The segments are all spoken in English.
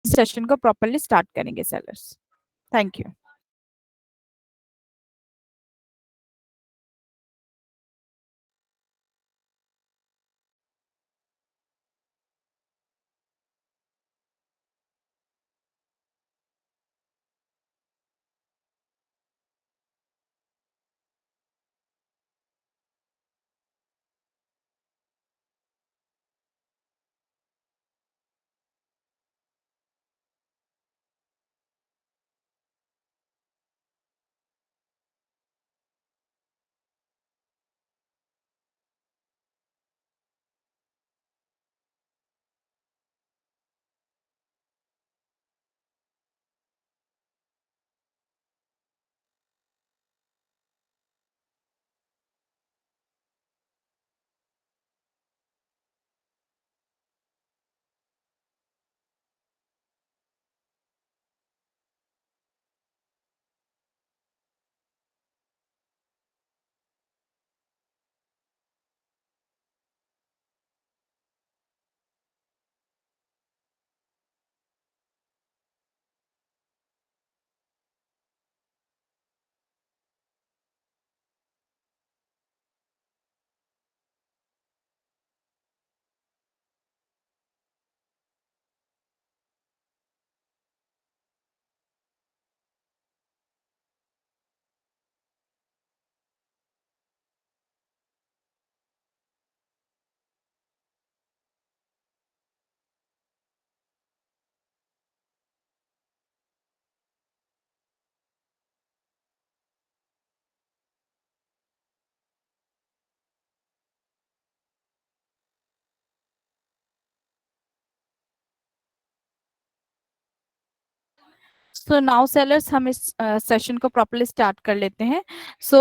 Session को properly start करेंगे sellers. Thank you. So now sellers, हम इस सेशन को प्रॉपरली स्टार्ट कर लेते हैं। So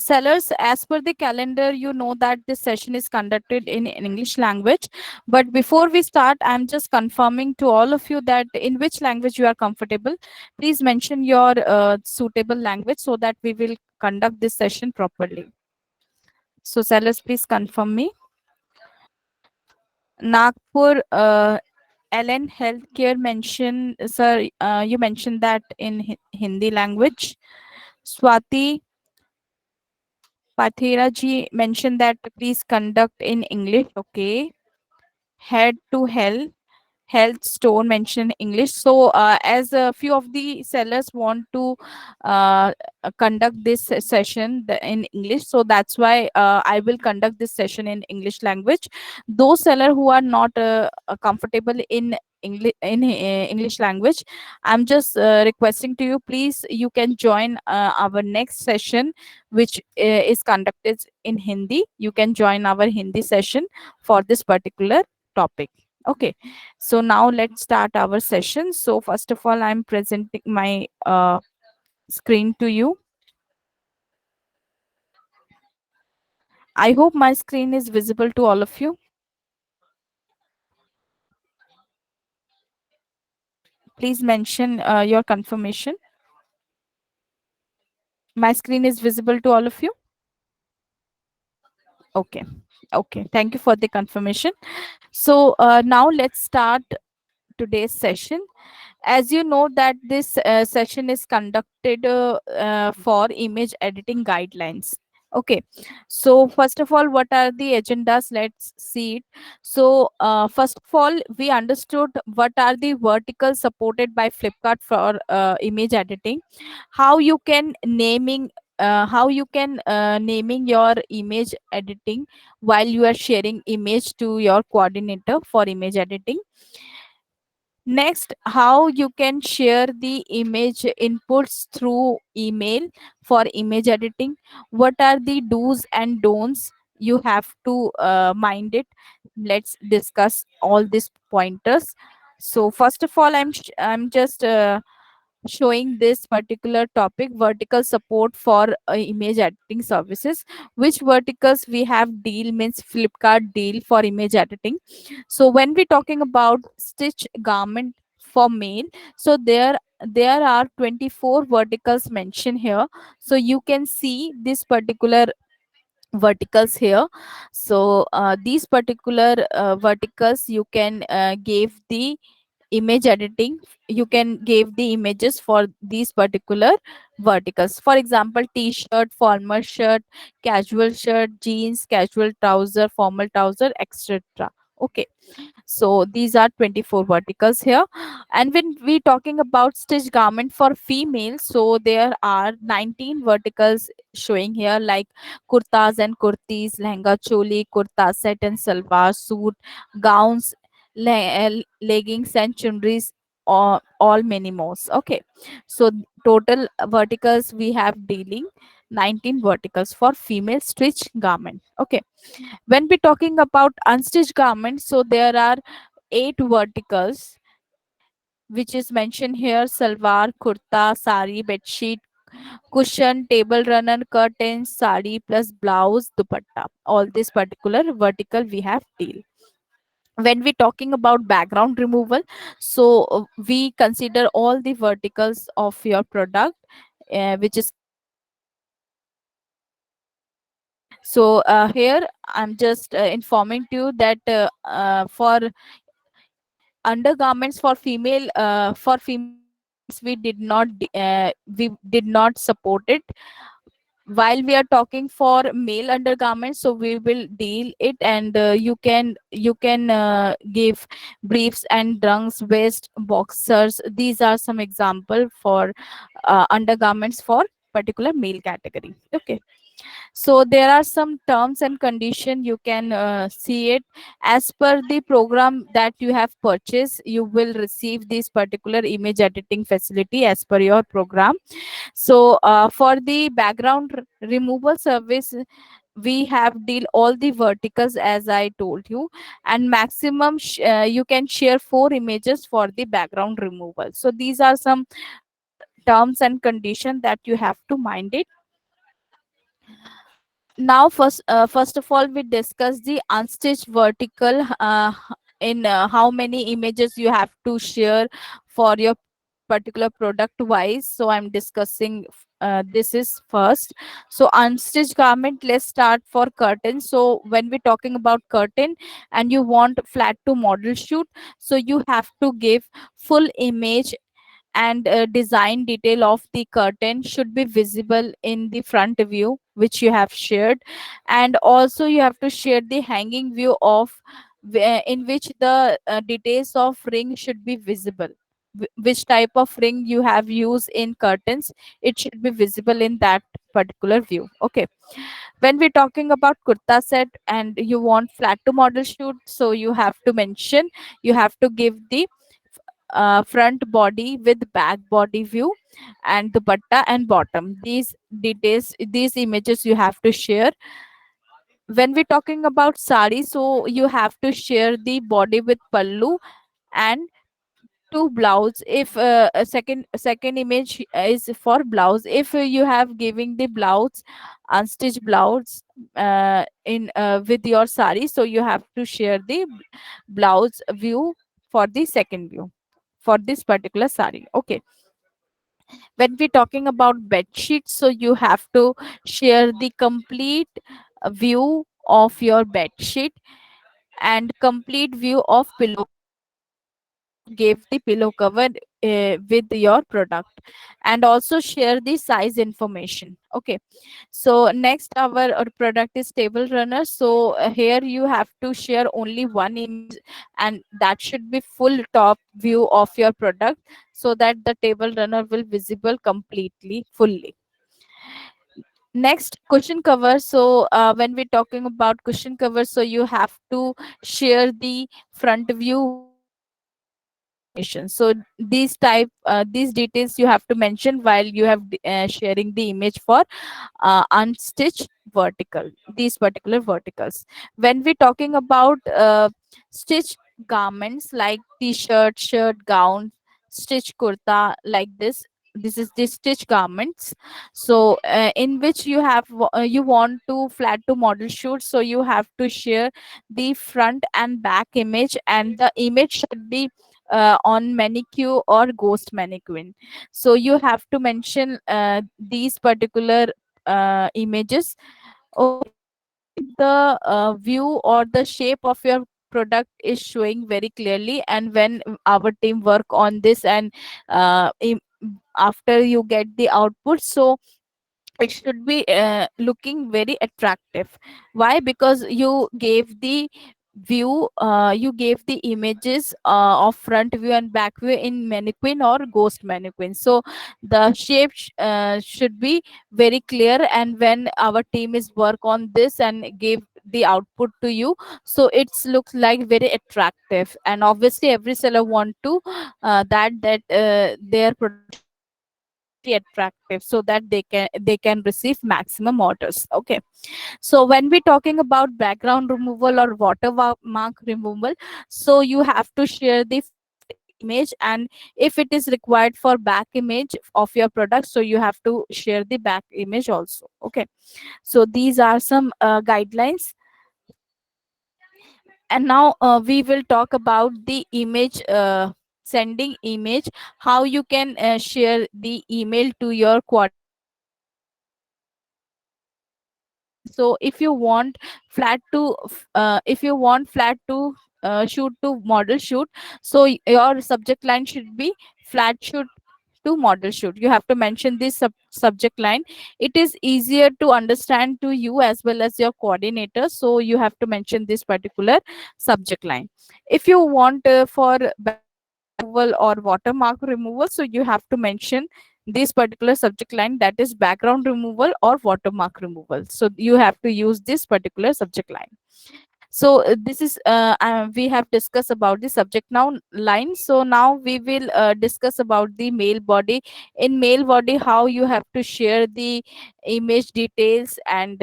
sellers, as per the calendar you know that this session is conducted in English language, but before we start I am just confirming to all of you that in which language you are comfortable. Please mention your suitable language so that we will conduct this session properly. So sellers, please confirm me. Nagpur, Ellen Healthcare mention, sir, you mentioned that in Hindi language. Swati Pathira ji mentioned that please conduct in English. Okay. Head to Hell health store mention English. So as a few of the sellers want to conduct this session in English, so that's why I will conduct this session in English language. Those seller who are not comfortable in English language, I'm just requesting to you, please you can join our next session, which is conducted in Hindi. You can join our Hindi session for this particular topic. Okay, so now let's start our session. So first of all, I'm presenting my screen to you. I hope my screen is visible to all of you. Please mention your confirmation. My screen is visible to all of you. Okay. Okay. Thank you for the confirmation. So now let's start today's session. As you know that this session is conducted for image editing guidelines. Okay, so first of all, what are the agendas? Let's see it. So first of all, we understood what are the verticals supported by Flipkart for image editing, how you can naming your image editing while you are sharing image to your coordinator for image editing. Next, how you can share the image inputs through email for image editing. What are the do's and don'ts? You have to mind it. Let's discuss all these pointers. So first of all, I'm just showing this particular topic, vertical support for image editing services. Which verticals we have? Deal means Flipkart deal for image editing. So when we talking about stitch garment for male, so there are 24 verticals mentioned here. So you can see this particular verticals here. So these particular verticals you can give the image editing, you can give the images for these particular verticals. For example, t-shirt, formal shirt, casual shirt, jeans, casual trouser, formal trouser, etc. Okay, so these are 24 verticals here. And when we talking about stitch garment for female, so there are 19 verticals showing here, like kurtas and kurtis, lehenga choli, kurta set and salwar suit, gowns, leggings and chunris, all many more. Okay, so total verticals we have dealing 19 verticals for female stitch garment. Okay, when we talking about unstitched garments, so there are 8 verticals which is mentioned here: salwar, kurta, sari, bedsheet, cushion, table runner, curtains, sari plus blouse, dupatta. All this particular vertical we have deal. When we talking about background removal, so we consider all the verticals of your product, which is considered background removal. Okay, so here I'm just informing to you that for undergarments for female undergarments we did not support it. While we are talking for male undergarments, so we will deal it, and you can give briefs and drunks, vest, boxers. These are some example for undergarments for particular male category. Okay, so there are some terms and condition, you can see it. As per the program that you have purchased, you will receive this particular image editing facility as per your program. So for the background removal service, we have deal all the verticals as I told you, and maximum you can share 4 images for the background removal. So these are some terms and condition that you have to mind it. Now first of all, we discuss the unstitched vertical, in how many images you have to share for your particular product wise. So I'm discussing this is first. So unstitched garment, let's start for curtain. So when we're talking about curtain and you want flat to model shoot, so you have to give full image, and design detail of the curtain should be visible in the front view which you have shared. And also you have to share the hanging view of in which the details of ring should be visible. Which type of ring you have used in curtains, it should be visible in that particular view. Okay, when we're talking about kurta set and you want flat to model shoot, so you have to mention, you have to give the front body with back body view, and the dupatta and bottom. These details, these images you have to share. When we're talking about sari, so you have to share the body with pallu and two blouse. If a second image is for blouse, if you have giving the blouse, unstitched blouse, in with your sari, so you have to share the blouse view for the second view for this particular sari. Okay, when we're talking about bed sheets, so you have to share the complete view of your bed sheet and complete view of pillow cover if you have gave the pillow cover with your product, and also share the size information. Okay, so next our product is table runner. So here you have to share only one image, and that should be full top view of your product, so that the table runner will visible completely fully. Next, cushion cover. So when we're talking about cushion cover, so you have to share the front view with size information. So these details you have to mention while you have sharing the image for unstitched vertical, these particular verticals. When we're talking about stitched garments like t-shirt, shirt, gown, stitch kurta, like this is the stitch garments. So in which you want to flat to model shoot, so you have to share the front and back image, and the image should be on mannequin or ghost mannequin. So you have to mention these particular images. Okay, to complete the view or the shape of your product is showing very clearly, and when our team work on this, and after you get the output, so it should be looking very attractive. Why? Because you gave the view, you gave the images of front view and back view in mannequin or ghost mannequin, so the shape should be very clear, and when our team is work on this and give the output to you, so it's looks like very attractive, and obviously every seller want to that their product should be very attractive, so that they can receive maximum orders. Okay, so when we talking about background removal or watermark removal, so you have to share the front image, and if it is required for back image of your product, so you have to share the back image also. Okay, so these are some guidelines. And now we will talk about the image, sending image, how you can share the email to your coordinator or whatever mark removal. So if you want flat to if you want flat to shoot to model shoot, so your subject line should be flat shoot to model shoot. You have to mention this subject line. It is easier to understand to you as well as your coordinator, so you have to mention this particular subject line. If you want for background removal or watermark removal, so you have to mention this particular subject line, that is background removal or watermark removal, so you have to use this particular subject line. So this is we have discussed about the subject now line. So now we will discuss about the mail body. In mail body, how you have to share the image details, and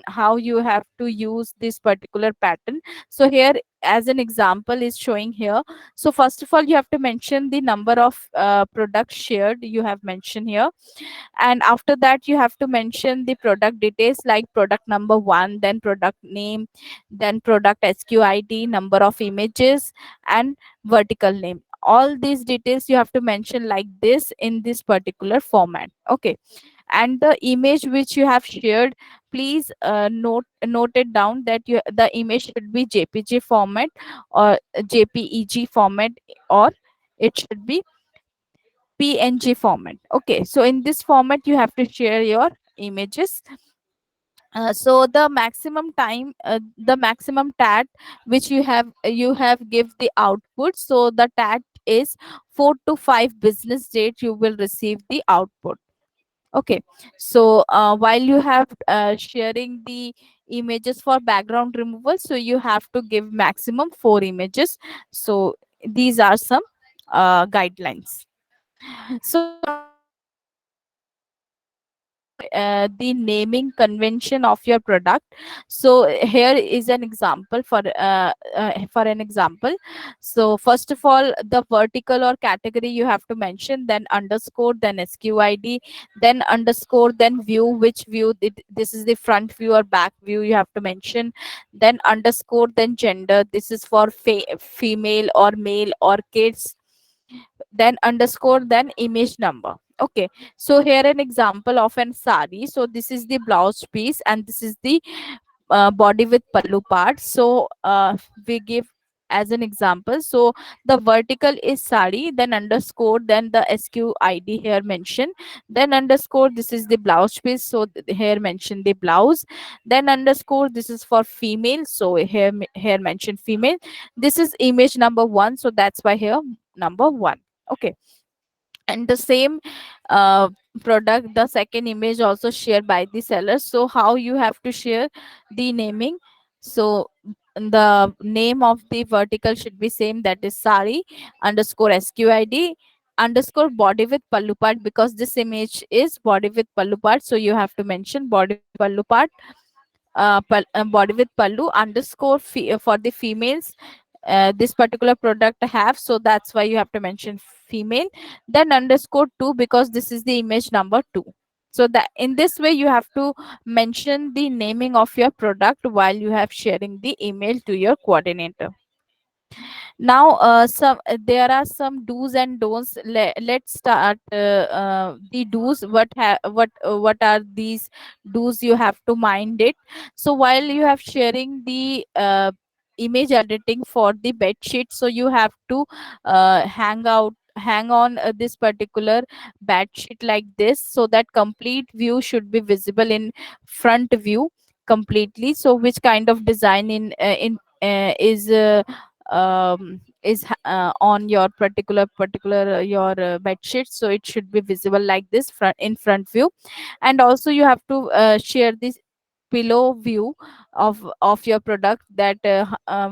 how you have to use this particular pattern. So here, as an example is showing here, so first of all you have to mention the number of products shared, you have mentioned here, and after that you have to mention the product details like product number 1, then product name, then product SQID, number of images, and vertical name. All these details you have to mention like this in this particular format. Okay, and the image which you have shared, please note it down that the image should be JPG format or JPEG format, or it should be PNG format. Okay, so in this format you have to share your images. So the maximum tat which you have give the output, so the tat is 4 to 5 business date you will receive the output. Okay, so while you have sharing the images for background removal, so you have to give maximum 4 images. So these are some guidelines. So now we will talk about the naming convention of your product. So here is an example for an example. So first of all, the vertical or category you have to mention, then underscore, then SQID, then underscore, then view, which view this is the front view or back view you have to mention, then underscore, then gender, this is for female or male or kids, then underscore, then image number. Okay, so here an example of an sari. So this is the blouse piece, and this is the body with pallu part. So we give as an example. So the vertical is sari, then underscore, then the SQID here mention, then underscore, this is the blouse piece, so here mention the blouse, then underscore, this is for female, so here mention female, this is image number 1, so that's why here number 1. Okay, and the same uh, product, the second image also shared by the seller. So how you have to share the naming? So the name of the vertical should be same, that is sari underscore SQID underscore body with pallu part, because this image is body with pallu part, so you have to mention body with pallu part, body with pallu underscore for the females. This particular product have, so that's why you have to mention female, then underscore 2, because this is the image number 2. So that in this way you have to mention the naming of your product while you have sharing the email to your coordinator. Now some there are some do's and don'ts. Let's start the do's. What are these do's? You have to mind it. So while you have sharing the image editing for the bed sheet, so you have to hang on this particular bed sheet like this, so that complete view should be visible in front view completely. So which kind of design in on your particular your bed sheet, so it should be visible like this front in front view. And also you have to share this pillow view of your product, that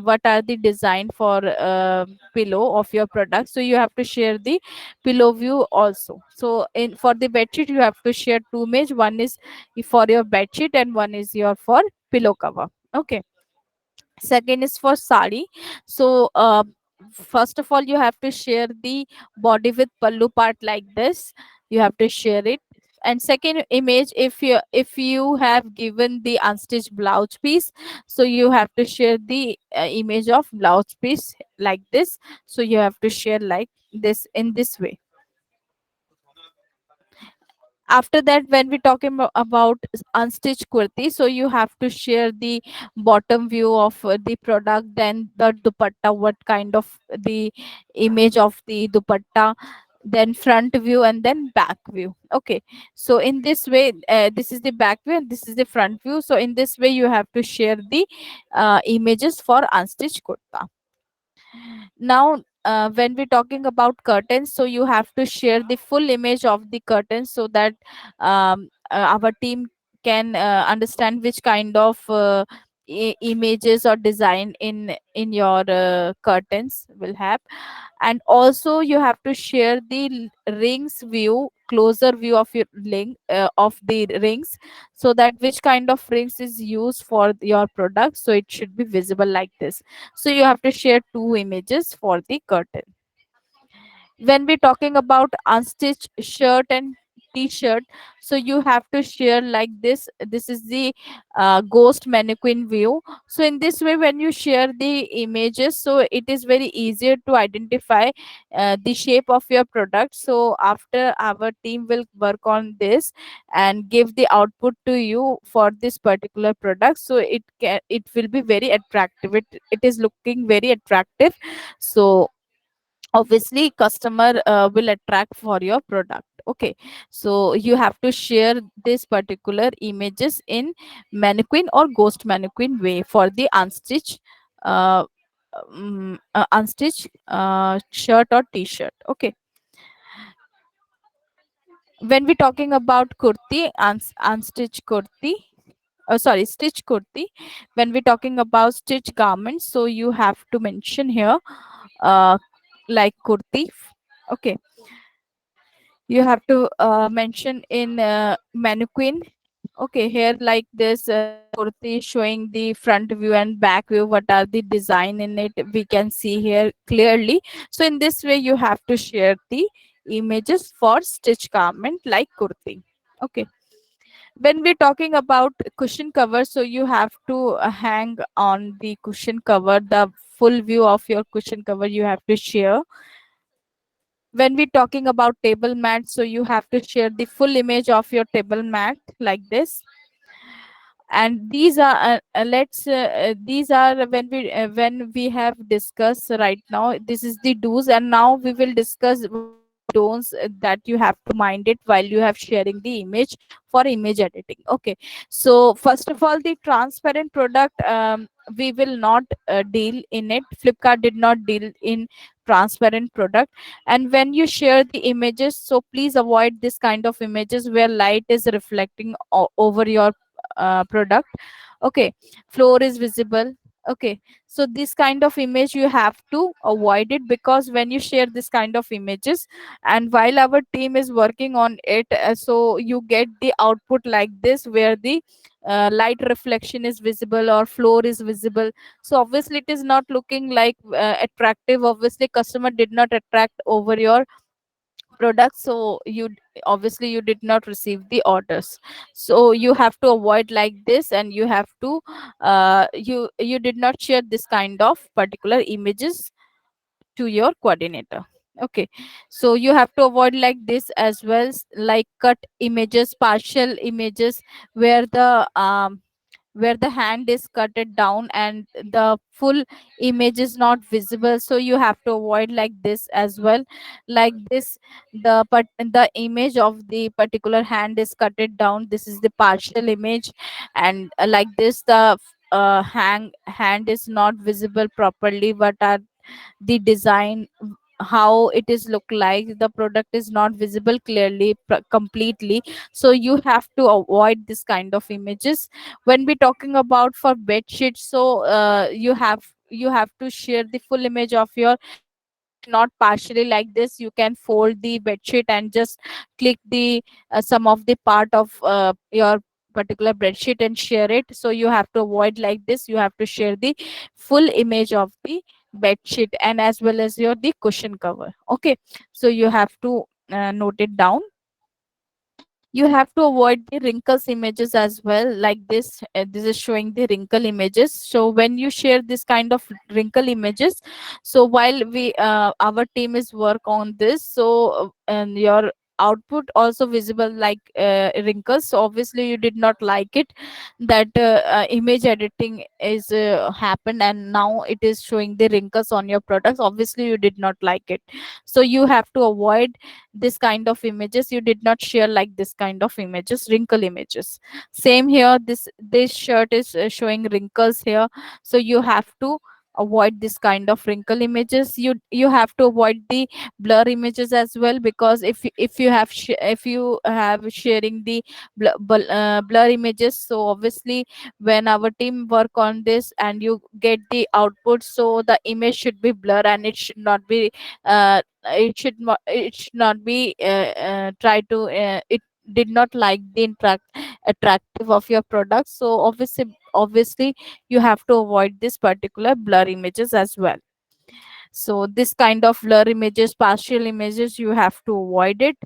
what are the design for pillow of your product, so you have to share the pillow view also. So in for the bed sheet you have to share two image, one is for your bed sheet and one is your for pillow cover. Okay. Second is for sari. So first of all you have to share the body with pallu part like this, you have to share it. And second image, if you have given the unstitched blouse piece, so you have to share the image of blouse piece like this, so you have to share like this in this way. After that, when we talking about unstitched kurti, so you have to share the bottom view of the product, then the dupatta, what kind of the image of the dupatta, then front view and then back view. Okay. So in this way, this is the back view and this is the front view, so in this way you have to share the images for unstitched kurta. Now when we're talking about curtains, so you have to share the full image of the curtains, so that our team can understand which kind of images or design in your curtains will have. And also you have to share the rings view, closer view of your of the rings, so that which kind of rings is used for your product, so it should be visible like this. So you have to share two images for the curtain. When we're talking about unstitched shirt and t-shirt, so you have to share like this is the ghost mannequin view. So in this way, when you share the images, so it is very easier to identify the shape of your product. So after our team will work on this and give the output to you for this particular product, so it will be very attractive, it is looking very attractive. So obviously customer will attract for your product. Okay. So you have to share this particular images in mannequin or ghost mannequin way for the unstitched shirt or t-shirt. Okay. When we talking about kurti, unstitched kurti, sorry, stitch kurti, when we're talking about stitch garments, so you have to mention here uh, like kurti. Okay. You have to mention in mannequin. Okay, here like this kurti showing the front view and back view, what are the design in it, we can see here clearly. So in this way you have to share the images for stitch garment like kurti. Okay. When we're talking about cushion cover, so you have to hang on the cushion cover, the full view of your cushion cover you have to share. When we're talking about table mat, so you have to share the full image of your table mat like this. And these are these are when we have discussed right now, this is the do's, and now we will discuss what are the don'ts that you have to mind it while you have sharing the image for image editing. Okay. So first of all, the transparent product, we will not deal in it, flipkart did not deal in transparent product. And when you share the images, so please avoid this kind of images where light is reflecting over your product. Okay. Floor is visible. Okay. So this kind of image you have to avoid it, because when you share this kind of images and while our team is working on it, so you get the output like this where the light reflection is visible or floor is visible. So obviously it is not looking like attractive, obviously customer did not attract over your product, so obviously you did not receive the orders. So you have to avoid like this, and you have to you did not share this kind of particular images to your coordinator. Okay. So you have to avoid like this as well, like cut images, partial images, where the where the hand is cut it down and the full image is not visible, so you have to avoid like this as well. Like this, the image of the particular hand is cut it down, this is the partial image. And like this, the hand is not visible properly, what are the design, how it is look like, the product is not visible clearly completely. So you have to avoid this kind of images. When we talking about for bed sheet, so you have to share the full image of your bed sheet, not partially. Like this, you can fold the bed sheet and just click the some of the part of your particular bed sheet and share it. So you have to avoid like this, you have to share the full image of the bed sheet and as well as your the cushion cover. Okay, so you have to note it down. You have to avoid the wrinkles images as well. Like this, this is showing the wrinkle images. So when you share this kind of wrinkle images, so while we our team is work on this, so and your output also visible like wrinkles, so obviously you did not like it, that image editing is happened and now it is showing the wrinkles on your products, obviously you did not like it. So you have to avoid this kind of images, you did not share like this kind of images, wrinkle images. Same here, this shirt is showing wrinkles here, so you have to avoid this kind of wrinkle images. You have to avoid the blur images as well, because if you have if you have sharing the blur images, so obviously when our team work on this and you get the output, so the image should be blur and it should not be it should not be try to it did not like the attractive of your product. So obviously you have to avoid this particular blur images as well. So this kind of blur images, partial images, you have to avoid it.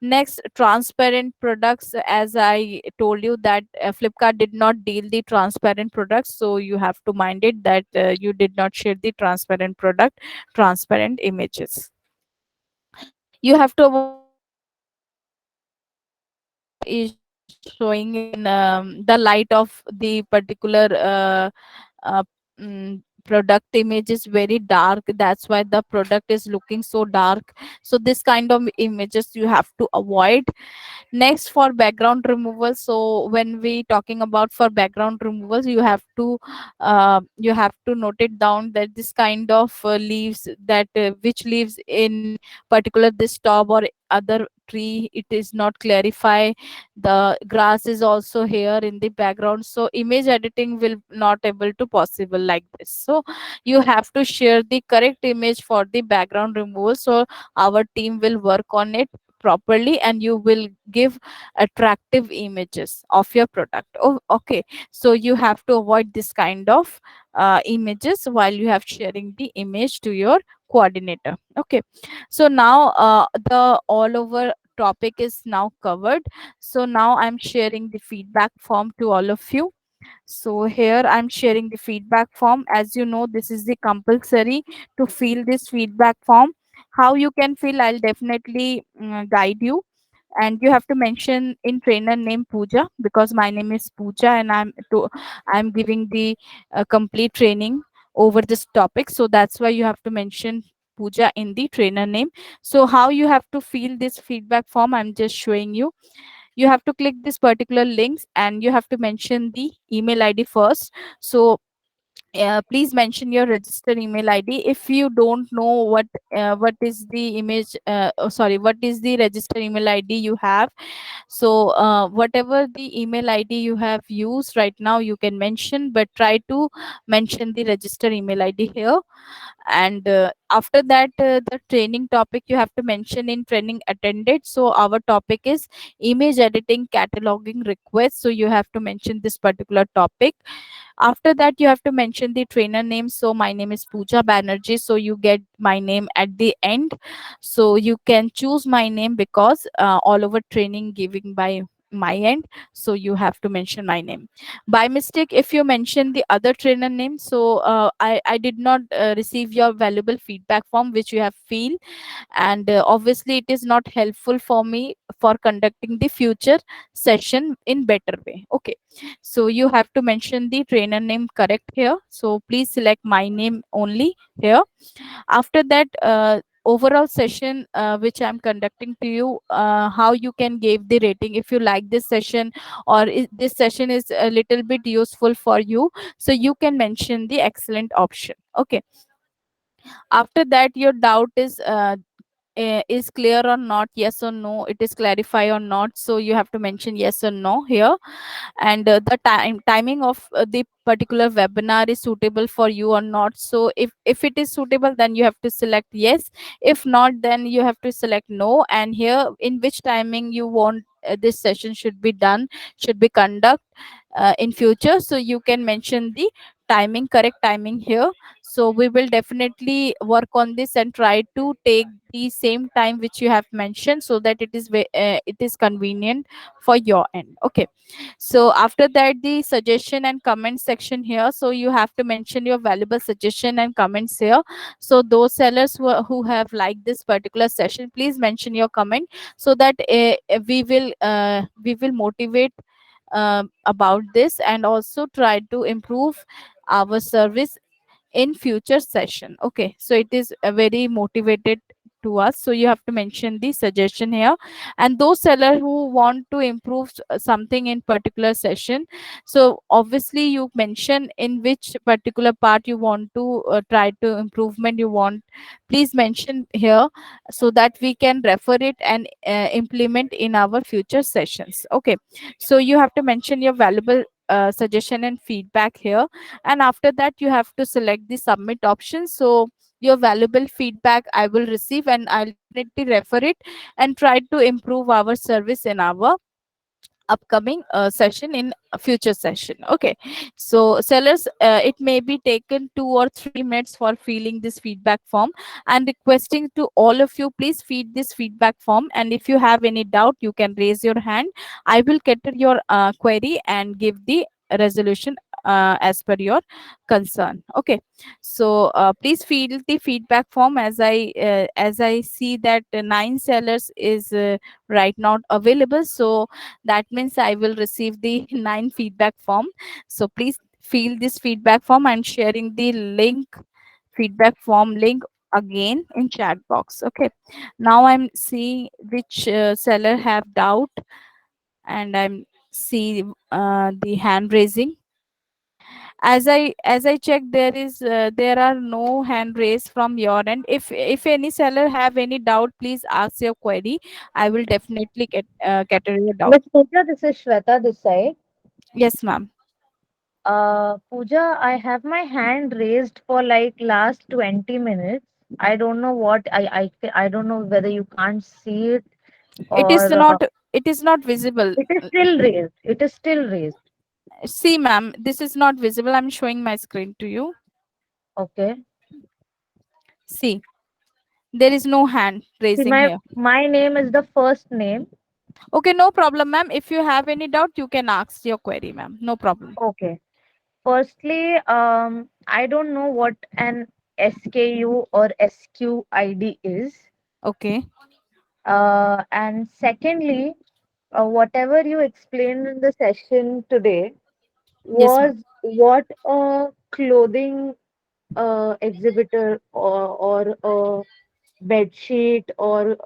Next, transparent products. As I told you that Flipkart did not deal the transparent products, so you have to mind it that you did not share the transparent product, transparent images. You have to avoid the images that is showing in the light of the particular uh, product image is very dark, that's why the product is looking so dark. So this kind of images you have to avoid. Next, for background removal, so when we talking about for background removals, you have to note it down that this kind of leaves that which leaves in particular this top or other tree, it is not clarify, the grass is also here in the background, so image editing will not able to possible like this. So you have to share the correct image for the background removal, so our team will work on it properly and you will give attractive images of your product. Oh, okay, so you have to avoid this kind of images while you have sharing the image to your coordinator. Okay, so now the all over topic is now covered. So now I'm sharing the feedback form to all of you. So here I'm sharing the feedback form. As you know, this is the compulsory to fill this feedback form. How you can fill, I'll definitely guide you. And you have to mention in trainer name Pooja, because my name is Pooja and I'm giving the complete training over this topic. So that's why you have to mention Pooja in the trainer name. So how you have to fill this feedback form, I'm just showing you. You have to click this particular links and you have to mention the email ID first. So please mention your registered email ID. If you don't know what is the image sorry, what is the registered email ID you have, so whatever the email ID you have used right now you can mention, but try to mention the registered email ID here. And after that, the training topic you have to mention in training attended. So our topic is image editing cataloging request, so you have to mention this particular topic. After that, you have to mention the trainer name. So my name is Pooja Banerjee, so you get my name at the end. So you can choose my name because all over training giving by my end, so you have to mention my name. By mistake if you mention the other trainer name, so I did not receive your valuable feedback form which you have filled, and obviously it is not helpful for me for conducting the future session in better way. Okay, so you have to mention the trainer name correct here, so please select my name only here. After that, overall session which I'm conducting to you, how you can give the rating if you like this session, or this session is a little bit useful for you, so you can mention the excellent option. Okay, after that your doubt is clear or not, yes or no, it is clarify or not, so you have to mention yes or no here. And the timing of the particular webinar is suitable for you or not, so if it is suitable then you have to select yes, if not then you have to select no. And here in which timing you want this session should be done, should be conduct in future, so you can mention the timing, correct timing here. So we will definitely work on this and try to take the same time which you have mentioned, so that it is convenient for your end. Okay, so after that the suggestion and comment section here, so you have to mention your valuable suggestion and comments here. So those sellers who have liked this particular session, please mention your comment, so that we will motivate about this, and also try to improve our service in future session. Okay, so it is very motivated to us, so you have to mention the suggestion here. And those seller who want to improve something in particular session, so obviously you mention in which particular part you want to try to improvement you want, please mention here, so that we can refer it and implement in our future sessions. Okay, so you have to mention your valuable suggestion and feedback here. And after that you have to select the submit option, so your valuable feedback I will receive and I'll definitely refer it and try to improve our service in our upcoming session in a future session. Okay, so sellers, it may be taken 2 or 3 minutes for filling this feedback form, and requesting to all of you, please feed this feedback form, and if you have any doubt you can raise your hand. I will cater your query and give the resolution as per your concern. Okay, so please fill the feedback form. As I see that 9 sellers is right now available, so that means I will receive the 9 feedback form. So please fill this feedback form. I'm sharing the link, feedback form link again in chat box. Okay, now I'm seeing which seller have doubt, and I'm see the hand raising. As I checked, there are no hand raised from your end. If any seller have any doubt, please ask your query. I will definitely cater your doubt. Miss Pooja, this is Shweta this side. Yes, ma'am. Pooja, I have my hand raised for like last 20 minutes. I don't know what I don't know whether you can't see it It is or not. It is not visible. it is still raised. It is still raised. See, ma'am, this is not visible. I'm showing my screen to you. Okay. See, there is no hand See, raising my here. my name is the first name. Okay, no problem, ma'am. If you have any doubt, you can ask your query, ma'am. No problem. Okay. Firstly, I don't know what an SKU or SQID is. Okay. And secondly, whatever you explained in the session today Yes, ma'am. was what a clothing exhibitor or a bed sheet or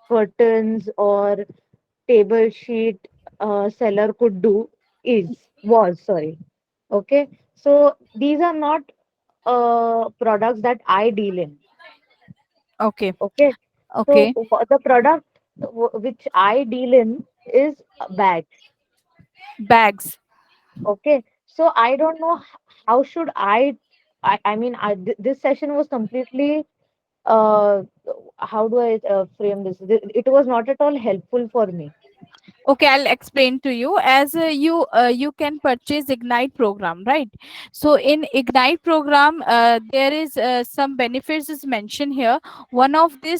curtains or table sheet seller could do is was sorry. Okay, so these are not products that I deal in. Okay. Okay, so Okay. the product which I deal in is bags. Bags. Okay, so I don't know how should I mean this session was completely uh how do I frame this? It was not at all helpful for me. Okay, I'll explain to you. As you can purchase Ignite program, right? So in Ignite program, there is some benefits is mentioned here. One of the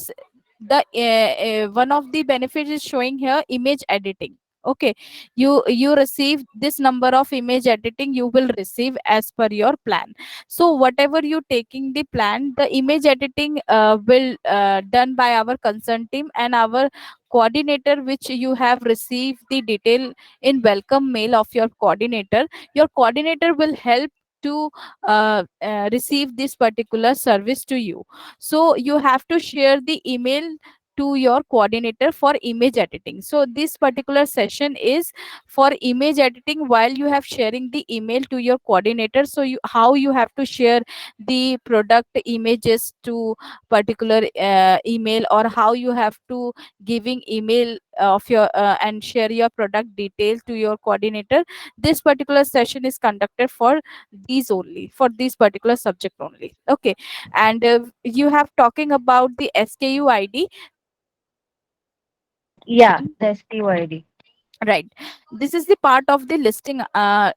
benefits is showing here image editing. Okay, you receive this number of image editing you will receive as per your plan. So whatever you taking the plan, the image editing will done by our concern team and our coordinator, which you have received the detail in welcome mail of your coordinator will help to receive this particular service to you. So you have to share the email to your coordinator for image editing. So this particular session is for image editing while you have sharing the email to your coordinator. So you, how you have to share the product images to particular email, or how you have to giving email of your and share your product detail to your coordinator. This particular session is conducted for these only, for this particular subject only. Okay, and you have talking about the SKU ID. Yeah, the STYD. Right, this is the part of the listing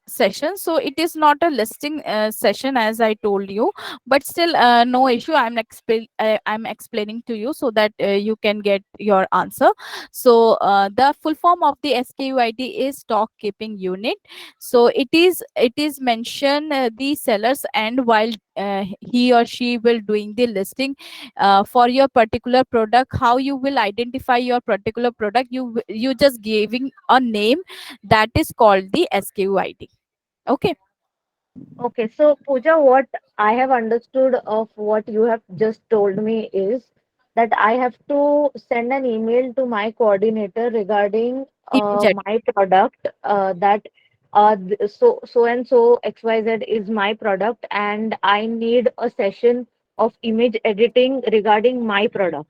session. So it is not a listing session as I told you, but still no issue, I'm explaining to you so that you can get your answer. So the full form of the SKUID is stock keeping unit. So it is mention the sellers, and while he or she will doing the listing for your particular product, how you will identify your particular product, you just giving a name that is called the SKUID. Okay. Okay, so Pooja, what I have understood of what you have just told me is that I have to send an email to my coordinator regarding Image my product, that so and so XYZ is my product, and I need a session of image editing regarding my product.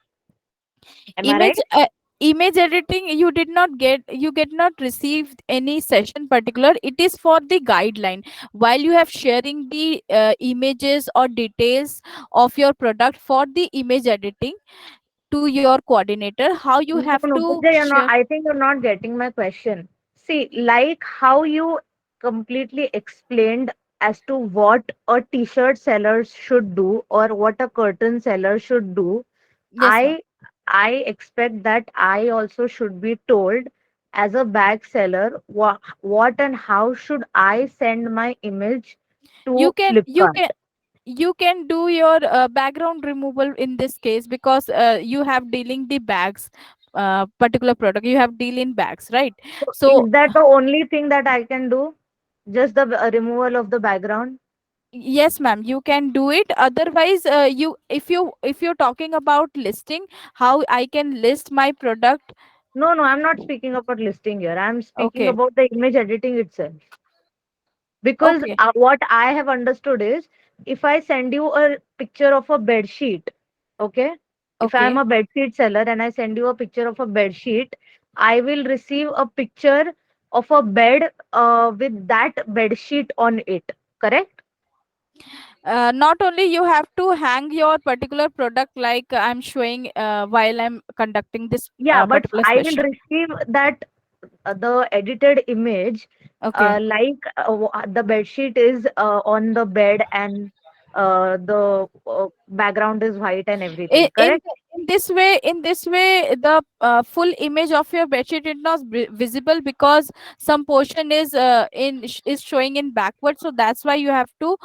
Am I image right? image editing, you get not received any session particular, it is for the guideline. While you have sharing the images or details of your product for the image editing to your coordinator, how you No, have no, to Pooja, you're not. share. I think you're not getting my question. See, like how you completely explained as to what a t-shirt seller should do or what a curtain seller should do, Yes, ma'am. I I expect that I also should be told as a bag seller what and how should I send my image you to can you Flipkart. can you can do your background removal in this case, because you have dealing the bags, particular product you have deal in bags, right? So So is that the only thing that I can do? Just the removal of the background? yes, ma'am, you can do it. Otherwise, you if you're talking about listing, how I can list my product. No, no, I'm not speaking about listing here. I'm speaking Okay. about the image editing itself. Because Okay. what I have understood is if I send you a picture of a bed sheet, okay? If I am Okay. a bed sheet seller and I send you a picture of a bed sheet, I will receive a picture of a bed with that bed sheet on it. Correct? Not only you have to hang your particular product like I'm showing while I'm conducting this Yeah, but particular I will session. receive that the edited image, Okay. the bed sheet is on the bed and the background is white and in everything, in, correct? in this way the full image of your bedsheet is not visible, because some portion is is showing in backward. So that's why you have to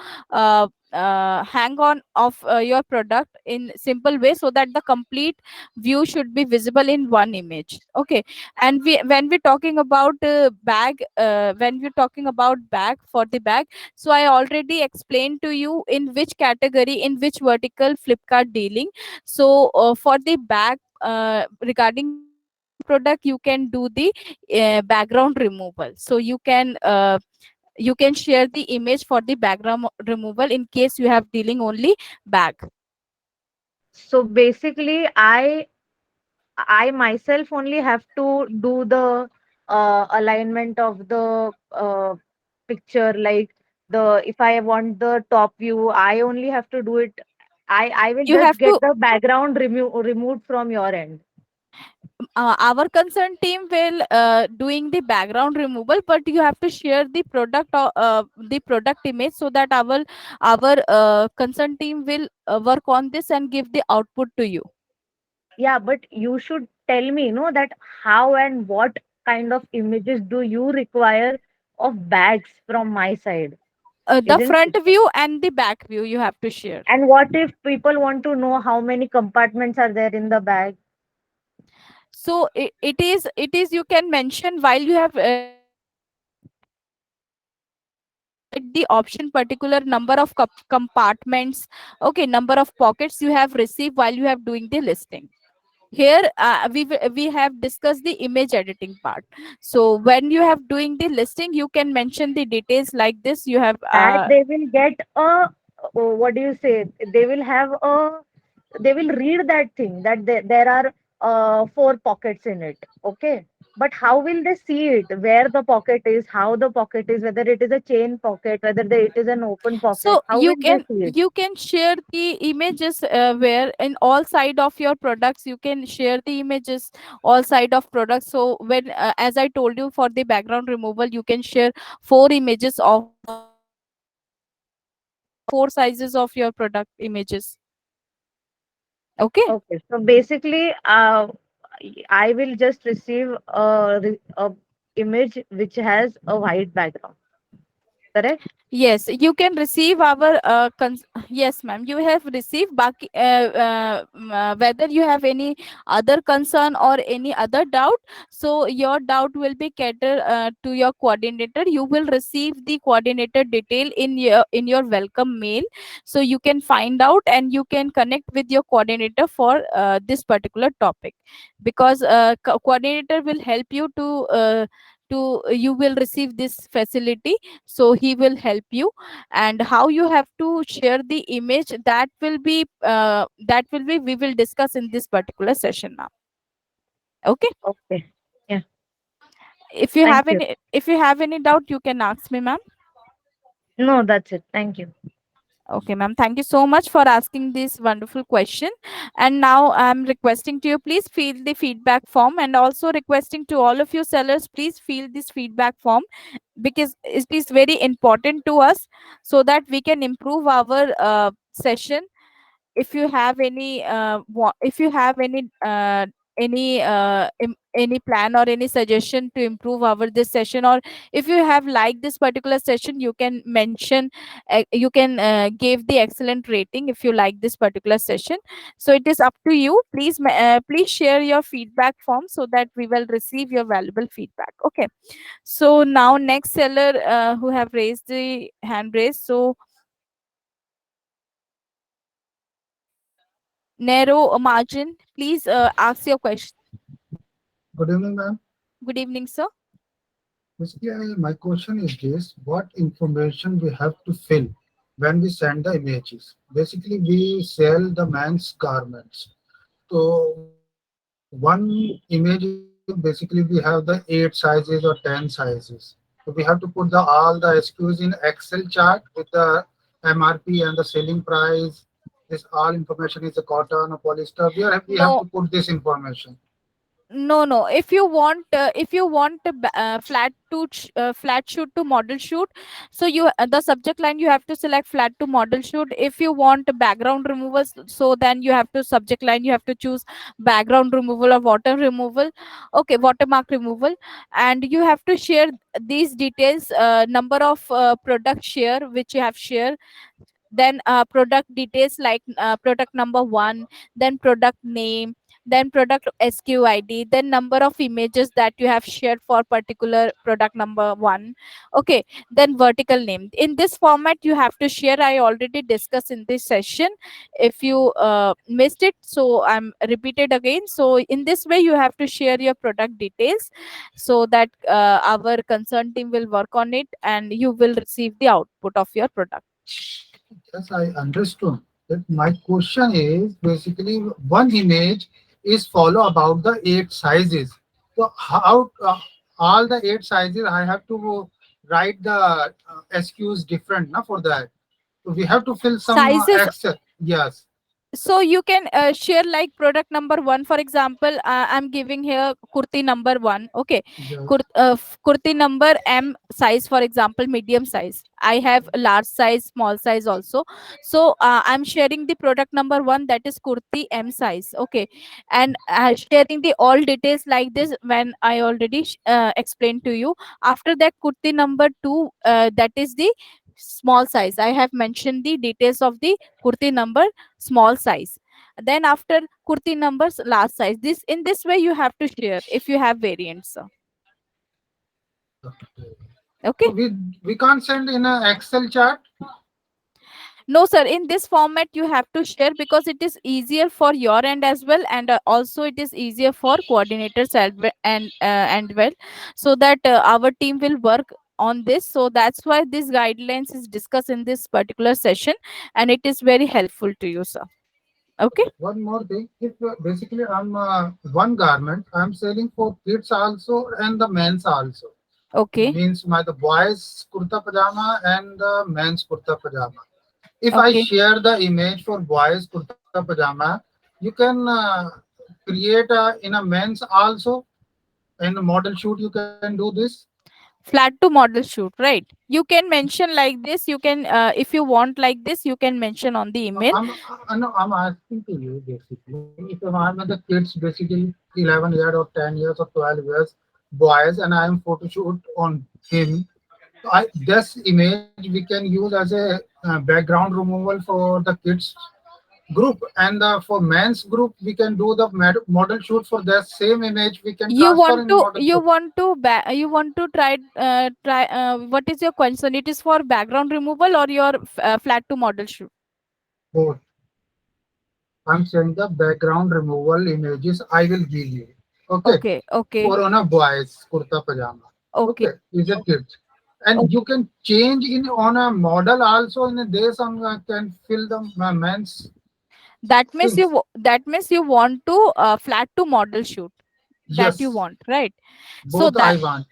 hang on of your product in simple way, so that the complete view should be visible in one image. Okay. And when we're talking about bag, when we're talking about bag, for the bag, so I already explained to you in which category, in which vertical Flipkart dealing. So for the back, regarding the background product, you can do the background removal. So you can share the image for the background removal in case you have dealing only back. So basically, I myself only have to do the alignment of the picture, like the if I want the top view, I only have to do it. I will You just have get to the background removed from your end. our concerned team will doing the background removal, but you have to share the product or the product image, so that our concerned team will work on this and give the output to you. Yeah, but you should tell me, that how and what kind of images do you require of bags from my side, The isn't it? front view and the back view you have to share. And what if people want to know how many compartments are there in the bag? So it is you can mention while you have select the option particular number of compartments, okay, number of pockets you have received while you have doing the listing. Here we have discussed the image editing part. So when you have doing the listing, you can mention the details like this. You have That they will get a, what do you say? They will have a, they will read that thing that there are four pockets in it. Okay. But how will they see it? Where the pocket is, how the pocket is, whether it is a chain pocket, whether it is an open pocket. so How will they see it? you can share the images where in all side of your products you can share the images all side of products. So when as I told you, for the background removal you can share four images of four sizes of your product images. Okay. Okay. So basically, I will just receive a image which has a white background. Correct? Yes, you can receive our yes, ma'am. You have received whether you have any other concern or any other doubt. So your doubt will be catered to your coordinator. You will receive the coordinator detail in your welcome mail. So you can find out and you can connect with your coordinator for this particular topic, because coordinator will help you to you will receive this facility. So he will help you, and how you have to share the image, that will be we will discuss in this particular session now. Okay. Okay. Yeah. If you Thank have you. any doubt, you can ask me, ma'am. No, that's it. Thank you. Okay, ma'am. Thank you so much for asking this wonderful question. And now I'm requesting to you, please fill the feedback form, and also requesting to all of you sellers, please fill this feedback form, because it is very important to us, so that we can improve our session. If you have if you have any plan or any suggestion to improve our this session, or if you have liked this particular session, you can mention, you can give the excellent rating if you like this particular session. So it is up to you. Please please share your feedback form so that we will receive your valuable feedback. Okay. So now next seller who have raised the hand raised. So narrow margin, please ask your question. Good evening, ma'am. Good evening, sir. Basically, my question is this: what information we have to fill when we send the images? Basically, we sell the men's garments. So one image is basically we have the 8 sizes or 10 sizes. So we have to put the all the SKUs in Excel chart with the MRP and the selling price. This all information is a cotton or polyester. We have No, to put this information. no. If you want a flat shoot to model shoot, so you the subject line you have to select flat to model shoot. If you want a background removal, so then you have to subject line you have to choose background removal or water removal. Okay, watermark removal. And you have to share these details, number of product share which you have shared, then product details like product number 1, then product name, then product SQID, then number of images that you have shared for particular product number 1. Okay, then vertical name. In this format you have to share. I already discussed in this session. If you missed it, so I'm repeated again. So in this way you have to share your product details, so that our concern team will work on it and you will receive the output of your product. Yes, I understood. That my question is basically one image is follow about the 8 sizes. So how all the 8 sizes I have to write the SQs different na for that. So we have to fill some Sizes Excel. Yes. So you can share like product number one, for example, I'm giving here kurti number one. Okay. Yes. Kurti number M size, for example, medium size. I have a large size, small size also. So I'm sharing the product number one, that is kurti M size. Okay. And sharing the all details like this when I already explained to you. After that, kurti number two, that is the small size. I have mentioned the details of the kurti number small size. Then after kurti numbers large size, this in this way you have to share if you have variants. Okay. Okay. So we can't send in a Excel chart. No sir, in this format you have to share because it is easier for your end as well, and also it is easier for coordinators and well, so that our team will work on this. So that's why this guidelines is discussed in this particular session, and it is very helpful to you, sir. Okay. One more thing, if basically I'm one garment, I'm selling for kids also and the men's also. Okay. Means my the boys kurta pajama and the men's kurta pajama. If I Okay. share the image for boys kurta pajama, you can create in a men's also in a model shoot. You can do this. Flat to model shoot, right? You can mention like this, you can if you want like this, you can mention on the email. No, I'm asking to you basically. If I'm with the kids, basically 11 years or 10 years or 12 years, boys, and I'm photo shoot on him. So this image we can use as a background removal for the kids group, and for men's group we can do the model shoot for the same image. We can you transfer want in to model you shoot. want to you want to try what is your concern? It is for background removal or your flat to model shoot? Both. I'm saying the background removal images I will give you. Okay. Okay. Okay. For on a boys kurta pajama. Okay. Okay, is a kids. And you Okay. can change in on a model also in a day some can fill the men's things. That means you want to flat to model shoot, that you Yes, want, right? So both that, I want.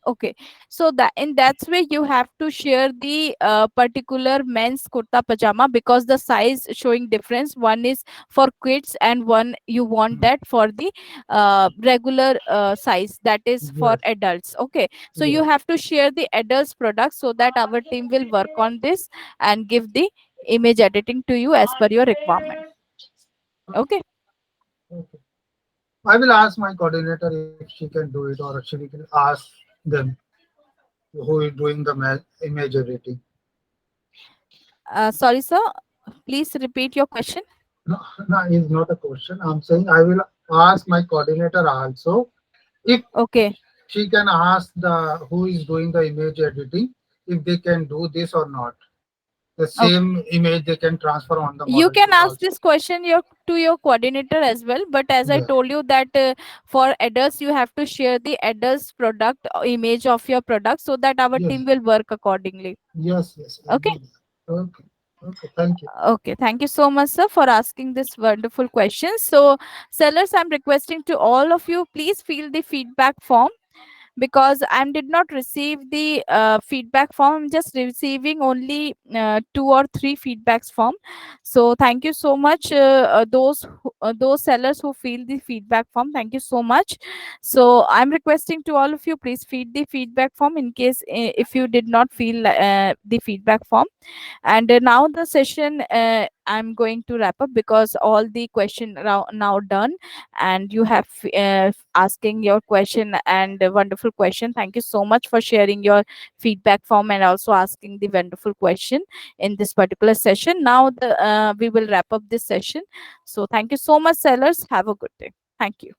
okay, so that in that's way you have to share the particular men's kurta pajama, because the size showing difference, one is for kids and one you want that for the regular size, that is for Yes, adults. Okay, so you yes. have to share the adults products so that our team will work on this and give the image editing to you as per your requirement. Okay. Okay. I will ask my coordinator if she can do it, or she will ask them who is doing the image editing. Sorry sir, please repeat your question. No, no, is not a question. I'm saying I will ask my coordinator also if Okay. she can ask the who is doing the image editing if they can do this or not. The same image they can transfer on the model You shoot can ask also. this question to your coordinator as well, but as I Yeah. told you that for adults you have to share the adults product image of your product, so that our Yes. team will work accordingly. Yes. Yes. I Okay. do that. Okay. Okay. Thank you. Okay, thank you so much, sir, for asking this wonderful question. So, sellers, I'm requesting to all of you, please fill the feedback form, because I did not receive the feedback form. I'm just receiving only two or three feedbacks form. So thank you so much, those sellers who fill the feedback form. Thank you so much. So I'm requesting to all of you, please feed the feedback form in case if you did not fill the feedback form. And now the session I'm going to wrap up, because all the question now done, and you have asking your question and a wonderful question. Thank you so much for sharing your feedback form and also asking the wonderful question in this particular session. Now the we will wrap up this session. So thank you so much, sellers. Have a good day. Thank you.